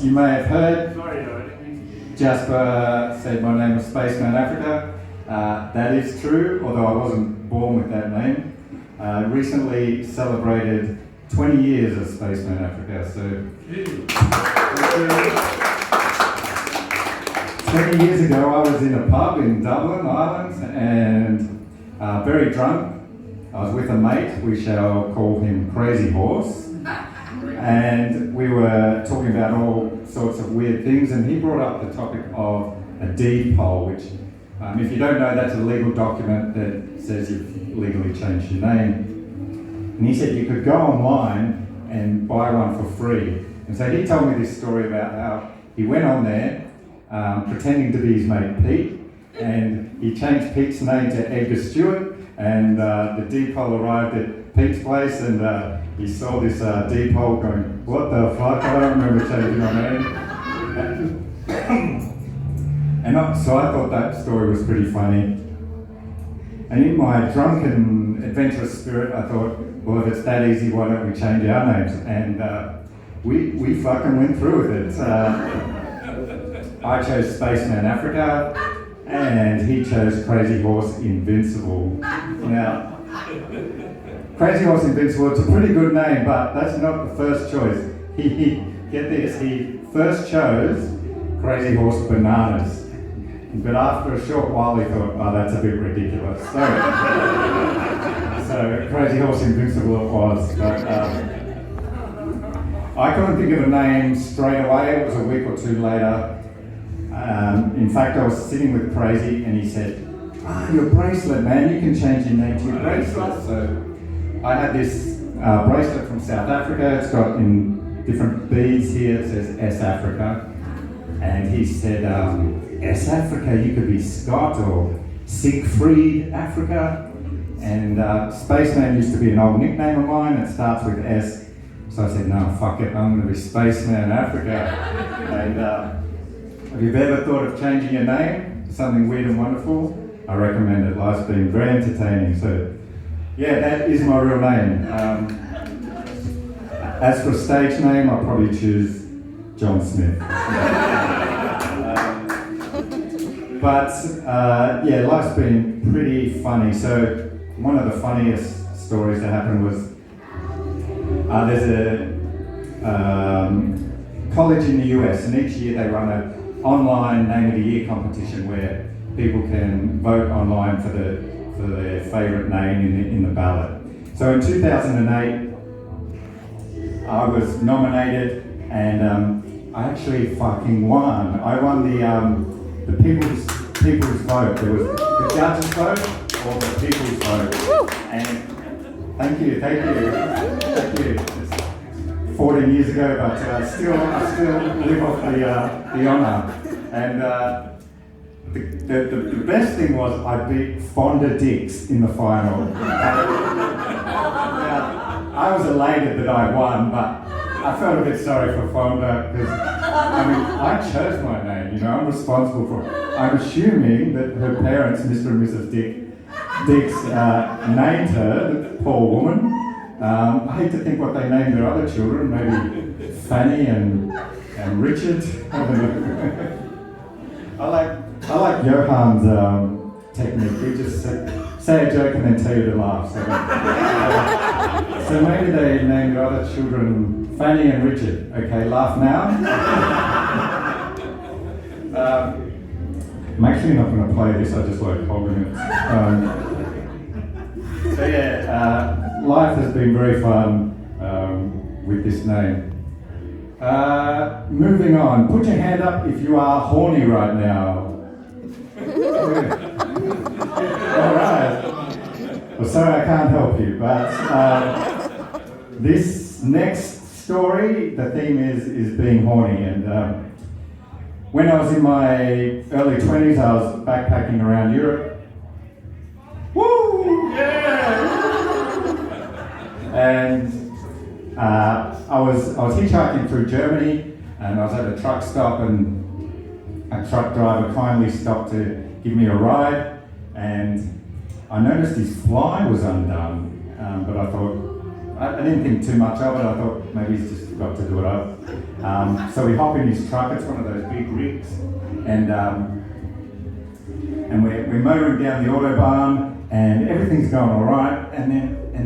You may have heard Jasper said my name was Spaceman Africa. That is true, although I wasn't born with that name. Recently celebrated 20 years as Spaceman Africa, so 20 years ago I was in a pub in Dublin, Ireland, and very drunk. I was with a mate, we shall call him Crazy Horse, and we were talking about all sorts of weird things, and he brought up the topic of a deed poll, which, if you don't know, that's a legal document that says you've legally changed your name. And he said you could go online and buy one for free. And so he told me this story about how he went on there pretending to be his mate Pete, and he changed Pete's name to Edgar Stewart, and the deed poll arrived at Pete's place, and he saw this deed poll going, what the fuck, I don't remember changing my name. So I thought that story was pretty funny. And in my drunken, adventurous spirit, I thought, well, if it's that easy, why don't we change our names? And we fucking went through with it. I chose Spaceman Africa, and he chose Crazy Horse Invincible. Now, Crazy Horse Invincible, it's a pretty good name, but that's not the first choice. Get this, he first chose Crazy Horse Bananas. But after a short while he thought, oh, that's a bit ridiculous. So Crazy Horse Invincible it was. But I couldn't think of a name straight away. It was a week or two later. In fact, I was sitting with Crazy and he said, your bracelet, man, you can change your name to your bracelet. So I had this bracelet from South Africa. It's got in different beads here. It says S Africa. And he said, S Africa, you could be Scott or Siegfried Africa. And Spaceman used to be an old nickname of mine. It starts with S. So I said, no, fuck it, I'm going to be Spaceman Africa. And if you've ever thought of changing your name to something weird and wonderful, I recommend it. Life's been very entertaining. So yeah, that is my real name. As for a stage name, I'll probably choose John Smith. Yeah, life's been pretty funny. So one of the funniest stories that happened was there's a college in the US, and each year they run an online name of the year competition where people can vote online for their favourite name in the ballot. So in 2008, I was nominated, and I actually fucking won. I won the people's vote. There was the judge's vote or the people's vote. And thank you. It's 14 years ago, but I still live off the honour. And the best thing was I beat Fonda Dix in the final. I was elated that I won, but I felt a bit sorry for Fonda because, I chose my name, I'm responsible for it. I'm assuming that her parents, Mr. and Mrs. Dix, named her, the poor woman. I hate to think what they named their other children, maybe Fanny and Richard. I don't know. I like Johan's technique. He just say a joke and then tell you to laugh. So maybe they named their other children Fanny and Richard. Okay, laugh now. I'm actually not going to play this, I just like holding it. Life has been very fun with this name. Moving on, put your hand up if you are horny right now. Alright. Well, sorry I can't help you, but this next story, the theme is being horny. And when I was in my early 20s, I was backpacking around Europe. Woo! Yeah! And I was hitchhiking through Germany, and I was at a truck stop, and a truck driver kindly stopped to give me a ride, and I noticed his fly was undone, but I thought, I didn't think too much of it. I thought maybe he's just forgot to do it up. So we hop in his truck. It's one of those big rigs, and we're motoring down the autobahn, and everything's going all right. And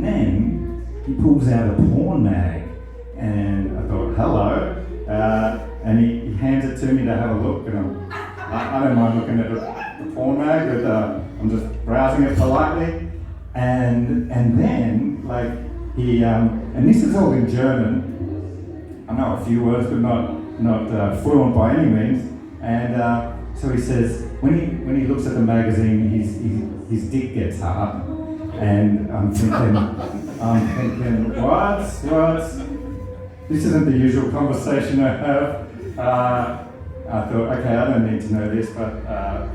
then he pulls out a porn mag, and I thought, hello. And he hands it to me to have a look, and I don't mind looking at the porn mag, but I'm just browsing it politely. And then, like, he, and this is all in German. I know a few words, but not fluent by any means. And so he says, when he looks at the magazine, his dick gets hard. And I'm thinking, what? This isn't the usual conversation I have. I thought, okay, I don't need to know this, but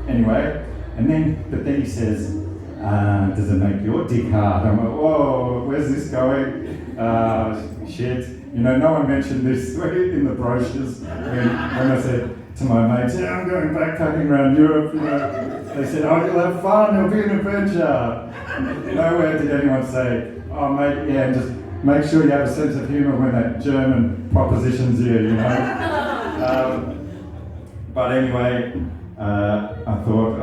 anyway. But then he says, does it make your dick hard? I'm like, whoa, where's this going? Shit. You know, no one mentioned this in the brochures. When I said to my mates, yeah, I'm going backpacking around Europe, you know, they said, oh, you'll have fun, it'll be an adventure. Nowhere did anyone say, oh, mate, yeah, just make sure you have a sense of humour when that German propositions you know. But anyway, I thought,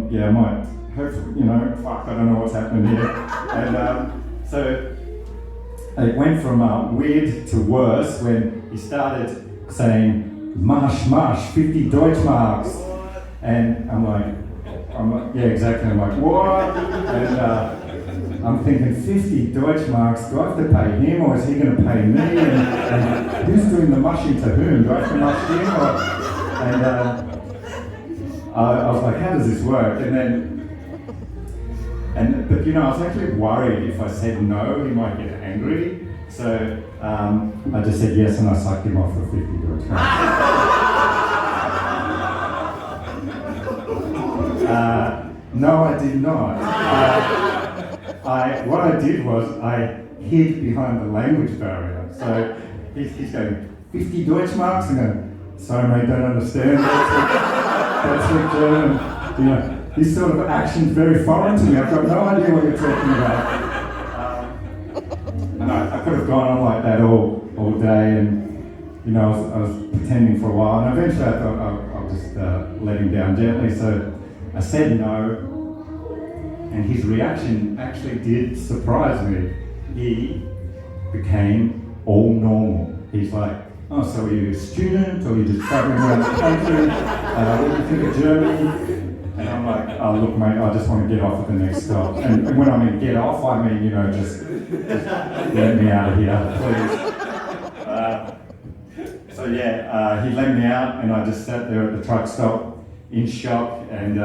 yeah, I might, hopefully, you know, fuck, I don't know what's happening here. And so it went from weird to worse when he started saying, Marsch, 50 Deutschmarks. And I'm like, yeah, exactly. I'm like, what? And I'm thinking, 50 Deutschmarks, do I have to pay him or is he going to pay me? And who's doing the mushing to whom? Do I have to mush him? And I was like, how does this work? But you know, I was actually worried if I said no, he might get angry. So I just said yes, and I sucked him off for 50 Deutschmarks. No, I did not. What I did was I hid behind the language barrier. So he's going, 50 Deutschmarks? And going, sorry mate, don't understand. That's what German, you know. This sort of action's very foreign to me. I've got no idea what you're talking about. And I could have gone on like that all day, and you know, I was pretending for a while, and eventually I thought I'll just let him down gently. So I said no, and his reaction actually did surprise me. He became all normal. He's like, oh, so are you a student, or are you just traveling around the country? What do you think of Germany? And I'm like, oh look mate, I just want to get off at the next stop. And when I mean get off, I mean, you know, just let me out of here, please. So yeah, he let me out and I just sat there at the truck stop in shock. And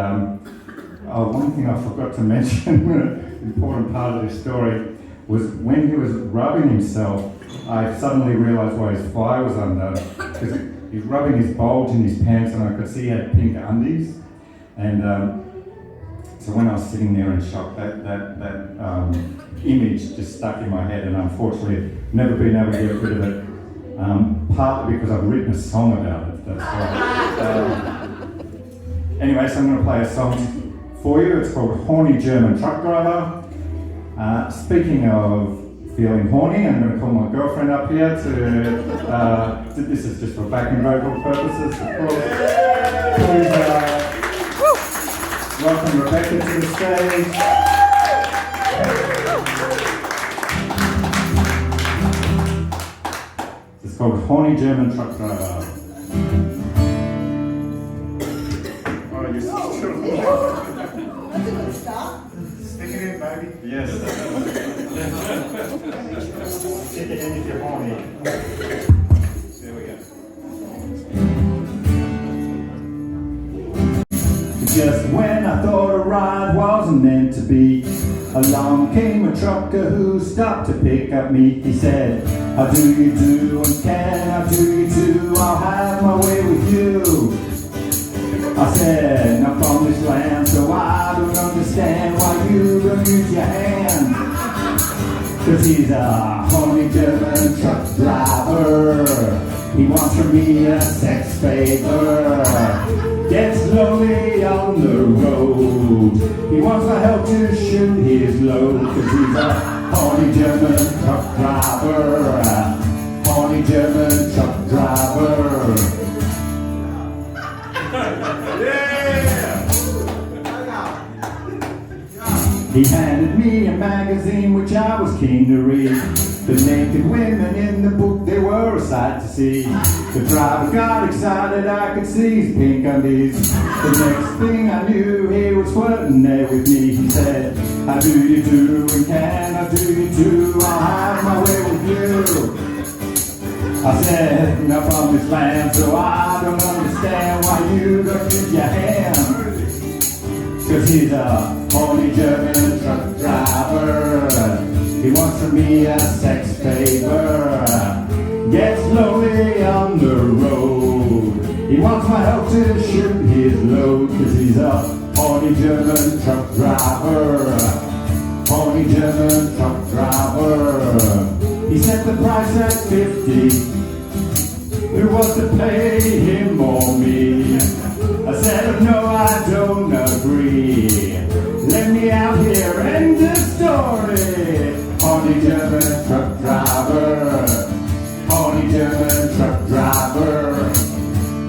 one thing I forgot to mention, an important part of this story, was when he was rubbing himself, I suddenly realised why his fly was under, because he was rubbing his bulge in his pants and I could see he had pink undies. And so when I was sitting there in shock, that image just stuck in my head, and unfortunately never been able to get rid of it, partly because I've written a song about it, that's why. Anyway, so I'm going to play a song for you. It's called Horny German Truck Driver. Speaking of feeling horny, I'm going to call my girlfriend up here to, this is just for backing vocal purposes, of course. Please, welcome Rebecca to the stage. It's called Horny German Truck Driver. Oh, you're so true. That's a good start. Stick it in, baby. Yes. Stick it in if you're horny. There we go. Just when I thought a ride wasn't meant to be, along came a trucker who stopped to pick up me. He said, how do you do, and can I do you too? I'll have my way with you. I said, not from this land, so I don't understand why you don't use your hand. Cause he's a horny German truck driver. He wants from me a sex favor. Gets lonely on the road. He wants my help to shoot his load. Cause he's a horny German truck driver. horny German truck driver. He handed me a magazine which I was keen to read. The naked women in the book, they were a sight to see. The driver got excited, I could see his pink undies. The next thing I knew, he was flirting there with me. He said, how do you do, and can I do you too? I'll have my way with you. I said, now from this land, so I don't understand why you don't use your hand. Cause he's a horny German truck driver. He wants from me a sex favor. Gets lonely on the road. He wants my help to shoot his load. Cause he's a horny German truck driver. Horny German truck driver. He set the price at 50. Who wants to pay him or me? I said, no, I don't agree. Let me out here, end the story. Horny German truck driver. Horny German truck driver.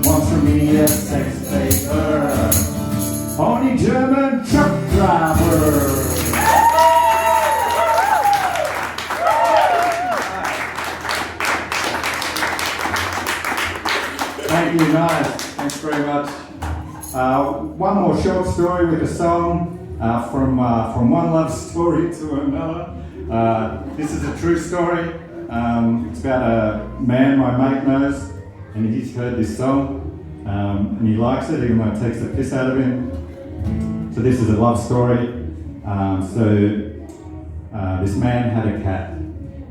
Wants from me a sex favor. Horny German truck driver. Thank you, nice. Thanks very much. One more short story with a song from one love story to another. This is a true story. It's about a man my mate knows, and he's heard this song, and he likes it, even though it takes the piss out of him. So this is a love story. This man had a cat,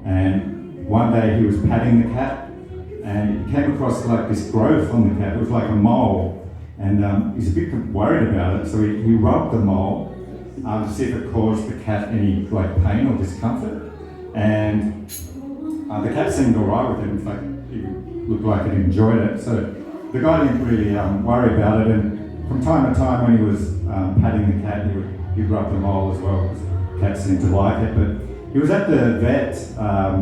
and one day he was patting the cat, and he came across like this growth on the cat. It was like a mole. And he's a bit worried about it, so he rubbed the mole to see if it caused the cat any like pain or discomfort. And the cat seemed alright with it. In fact, he looked like it enjoyed it. So the guy didn't really worry about it. And from time to time, when he was patting the cat, he'd rub the mole as well, because cats seemed to like it. But he was at the vet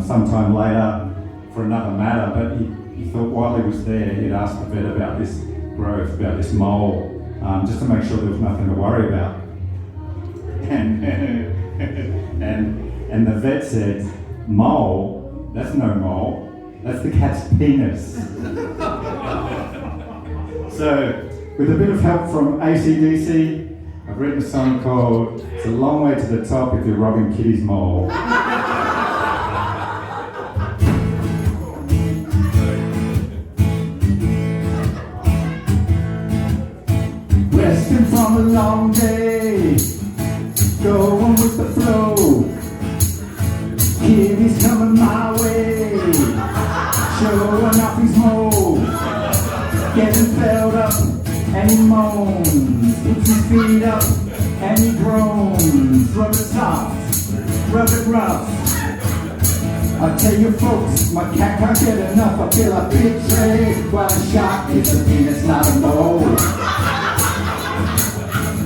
sometime later for another matter. But he thought while he was there, he'd ask the vet about this growth, about this mole, just to make sure there was nothing to worry about. And the vet said, mole? That's no mole. That's the cat's penis. So, with a bit of help from AC/DC, I've written a song called It's a Long Way to the Top If You're Rubbing Kitty's Mole. Resting from a long day, going with the flow. Kitty's coming my way, showing off his mole. Getting filled up and he moans, puts his feet up and he groans. Rub it soft, rub it rough. I tell you folks, my cat can't get enough. I feel like betrayed. What a shock, it's a penis, not a mole.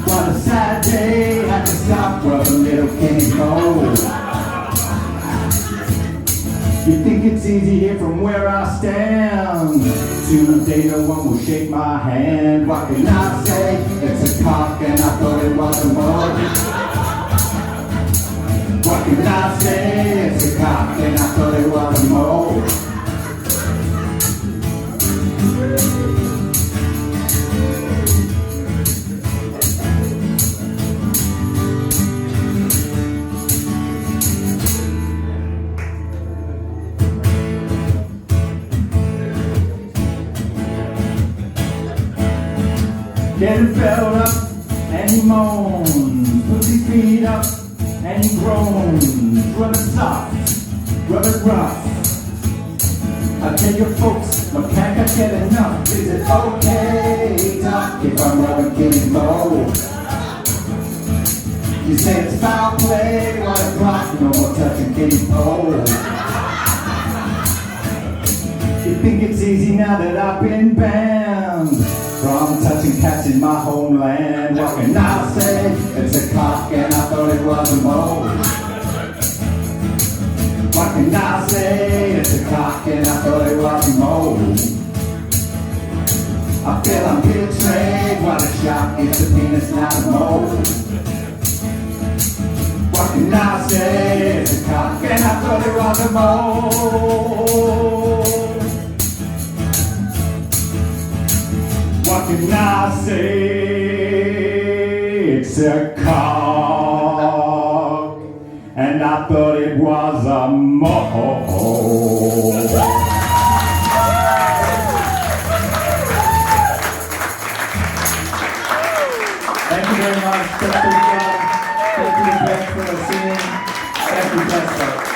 What a sad day, had to stop rubbing little kitty's mole. You think it's easy here from where I stand? Today no one will shake my hand. What can I say? It's a cock and I thought it was a mole. What can I say? It's a cock and I thought it was a mole. Getting filled up and he moans, puts his feet up and he groans. Rub it soft, rub it rough. I tell you folks, my cat can't get enough. Is it okay, Doc, if I'm rubbing kitty's mole? You say it's foul play, what a clock, no more touching kitty's pole. You think it's easy now that I've been banned from touching cats in my homeland? What can I say? It's a cock and I thought it was a mole. What can I say? It's a cock and I thought it was a mole. I feel I'm betrayed. What a shock, it's a penis, not a mole. What can I say? It's a cock and I thought it was a mole. What can I say? It's a cock and I thought it was a mole. Thank you very much. Thank you, Bec, for singing. Thank you, Bec.